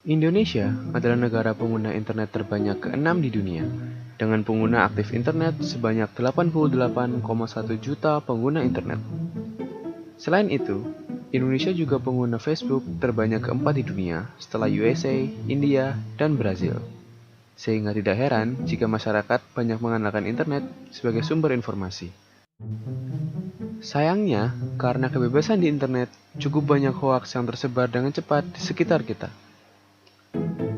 Indonesia adalah negara pengguna internet terbanyak ke-6 di dunia, dengan pengguna aktif internet sebanyak 88,1 juta pengguna internet. Selain itu, Indonesia juga pengguna Facebook terbanyak ke-4 di dunia setelah USA, India, dan Brazil. Sehingga tidak heran jika masyarakat banyak mengandalkan internet sebagai sumber informasi. Sayangnya, karena kebebasan di internet, cukup banyak hoaks yang tersebar dengan cepat di sekitar kita.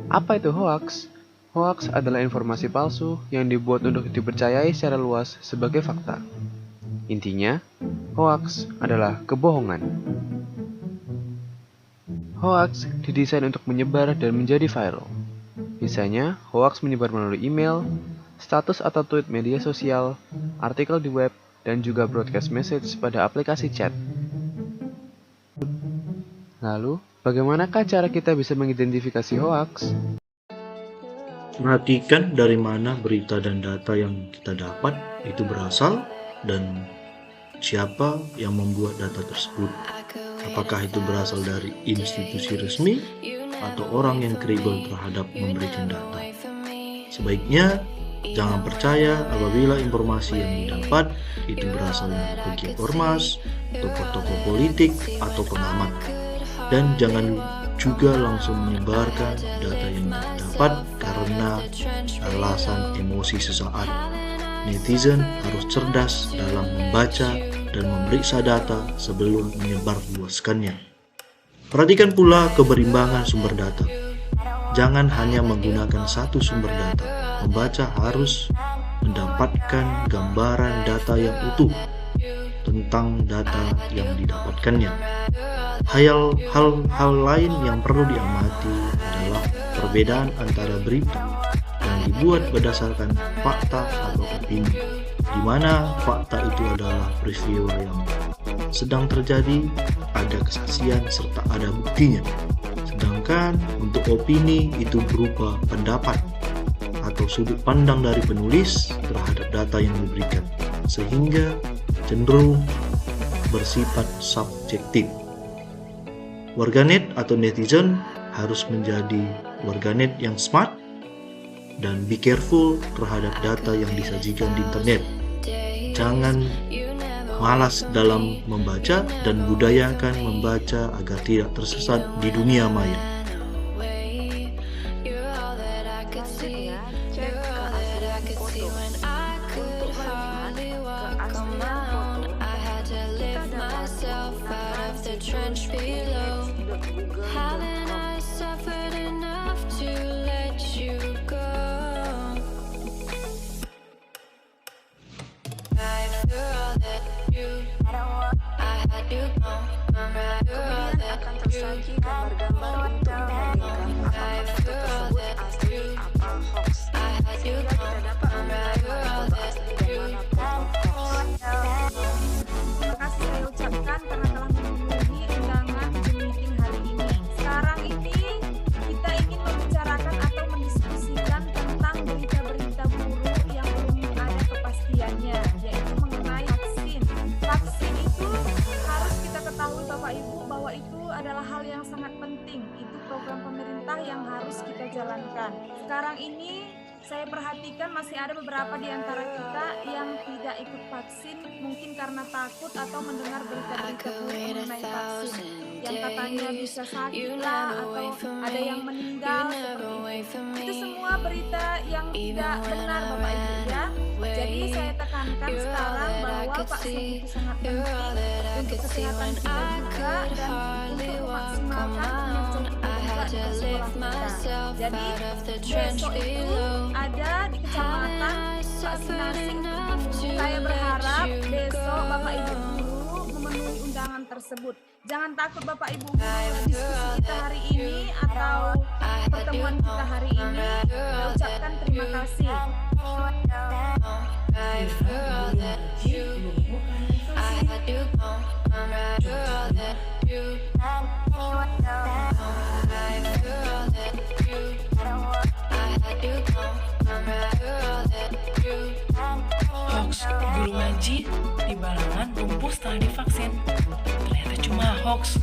Apa itu hoaks? Hoaks adalah informasi palsu yang dibuat untuk dipercayai secara luas sebagai fakta. Intinya, hoaks adalah kebohongan. Hoaks didesain untuk menyebar dan menjadi viral. Biasanya, hoaks menyebar melalui email, status atau tweet media sosial, artikel di web, dan juga broadcast message pada aplikasi chat. Lalu, bagaimanakah cara kita bisa mengidentifikasi hoaks? Perhatikan dari mana berita dan data yang kita dapat itu berasal dan siapa yang membuat data tersebut. Apakah itu berasal dari institusi resmi atau orang yang kredibel terhadap memberikan data. Sebaiknya jangan percaya apabila informasi yang didapat itu berasal dari pegiat ormas, tokoh-tokoh politik, atau pengamat. Dan jangan juga langsung menyebarkan data yang didapat karena alasan emosi sesaat. Netizen harus cerdas dalam membaca dan memeriksa data sebelum menyebarluaskannya. Perhatikan pula keberimbangan sumber data. Jangan hanya menggunakan satu sumber data. Membaca harus mendapatkan gambaran data yang utuh tentang data yang didapatkannya. Hal-hal lain yang perlu diamati adalah perbedaan antara berita yang dibuat berdasarkan fakta atau opini, di mana fakta itu adalah peristiwa yang sedang terjadi, ada kesaksian serta ada buktinya. Sedangkan untuk opini itu berupa pendapat atau sudut pandang dari penulis terhadap data yang diberikan, sehingga cenderung bersifat subjektif. Warganet atau netizen harus menjadi warganet yang smart dan be careful terhadap data yang disajikan di internet. Jangan malas dalam membaca dan budayakan membaca agar tidak tersesat di dunia maya. Kemudian akan tersaji gambar-gambar untuk membandingkan apakah foto tersebut asli atau hoax, sehingga kita dapat mengetahui foto asli dan mana foto hoax. Terima kasih saya ucapkan karena telah memenuhi undangan Zoom meeting hari ini. Sekarang ini kita ingin membicarakan atau mendiskusikan tentang berita-berita buruk yang belum ada kepastiannya, yaitu mengenai vaksin. Vaksin itu harus kita ketahui Bapak Ibu bahwa itu adalah hal yang sangat penting. Itu program pemerintah yang harus kita jalankan. Sekarang ini saya perhatikan masih ada beberapa di antara kita yang tidak ikut vaksin, mungkin karena takut atau mendengar berita-berita buruk mengenai vaksin, yang katanya bisa sakit lah atau ada yang meninggal seperti itu. Itu semua berita yang tidak benar Bapak Ibu ya. Jadi saya tekankan sekarang bahwa vaksin itu sangat penting untuk kesehatan kita juga dan untuk memaksimalkan kinerja kita juga di sekolah kita. Jadi besok itu ada di kecamatan vaksinasi untuk guru. Saya berharap besok Bapak Ibu guru memenuhi undangan tersebut. Jangan takut Bapak Ibu guru, diskusi kita hari ini atau pertemuan kita hari ini. Saya ucapkan terima kasih. Hoax, guru ngaji di Balangan lumpuh setelah divaksin. Ternyata cuma hoax.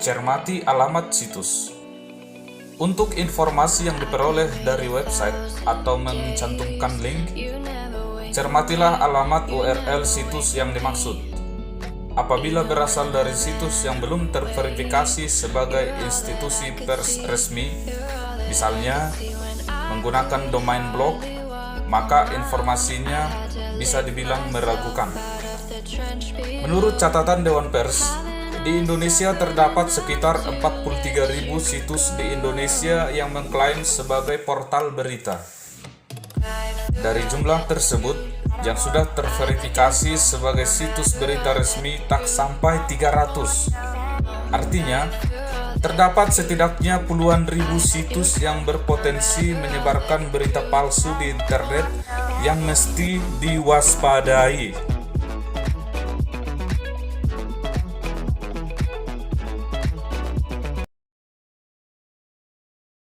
Cermati alamat situs. Untuk informasi yang diperoleh dari website atau mencantumkan link, cermatilah alamat URL situs yang dimaksud. Apabila berasal dari situs yang belum terverifikasi sebagai institusi pers resmi, misalnya menggunakan domain blog, maka informasinya bisa dibilang meragukan. Menurut catatan Dewan Pers, di Indonesia terdapat sekitar 43.000 situs di Indonesia yang mengklaim sebagai portal berita. Dari jumlah tersebut, yang sudah terverifikasi sebagai situs berita resmi tak sampai 300. Artinya, terdapat setidaknya puluhan ribu situs yang berpotensi menyebarkan berita palsu di internet yang mesti diwaspadai.